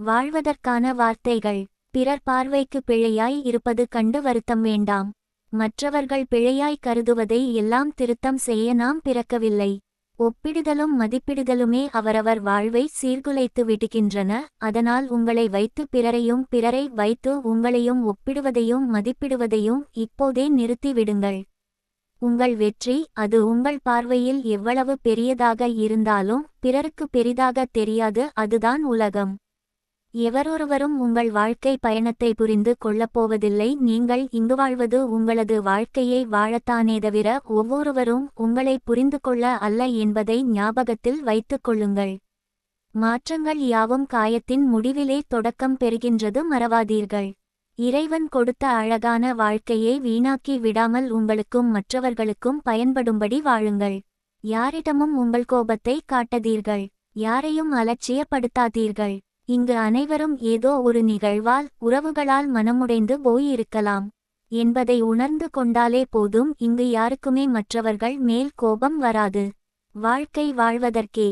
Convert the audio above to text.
வாழ்வதற்கான வார்த்தைகள். பிறர் பார்வைக்கு பிழையாய் இருப்பது கண்டு வருத்தம் வேண்டாம். மற்றவர்கள் பிழையாய் கருதுவதை எல்லாம் திருத்தம் செய்ய நாம் பிறக்கவில்லை. ஒப்பிடுதலும் மதிப்பிடுதலுமே அவரவர் வாழ்வை சீர்குலைத்து விடுகின்றன. அதனால் உங்களை வைத்து பிறரையும் பிறரை வைத்து உங்களையும் ஒப்பிடுவதையும் மதிப்பிடுவதையும் இப்போதே நிறுத்திவிடுங்கள். உங்கள் வெற்றி, அது உங்கள் பார்வையில் எவ்வளவு பெரியதாக இருந்தாலும் பிறருக்கு பெரிதாக தெரியாது. அதுதான் உலகம். எவரொருவரும் உங்கள் வாழ்க்கை பயணத்தை புரிந்து கொள்ளப்போவதில்லை. நீங்கள் இங்கு வாழ்வது உங்களது வாழ்க்கையை வாழத்தானே தவிர ஒவ்வொருவரும் உங்களை புரிந்து கொள்ள அல்ல என்பதை ஞாபகத்தில் வைத்துக் கொள்ளுங்கள். மாற்றங்கள் யாவும் காயத்தின் முடிவிலே தொடக்கம் பெறுகின்றது, மறவாதீர்கள். இறைவன் கொடுத்த அழகான வாழ்க்கையை வீணாக்கி விடாமல் உங்களுக்கும் மற்றவர்களுக்கும் பயன்படும்படி வாழுங்கள். யாரிடமும் உங்கள் கோபத்தை காட்டாதீர்கள். யாரையும் அலட்சியப்படுத்தாதீர்கள். இங்கு அனைவரும் ஏதோ ஒரு நிகழ்வால் உறவுகளால் மனமுடைந்து போயிருக்கலாம் என்பதை உணர்ந்து கொண்டாலே போதும். இங்கு யாருக்குமே மற்றவர்கள் மேல் கோபம் வராது. வாழ்க்கை வாழ்வதற்கே.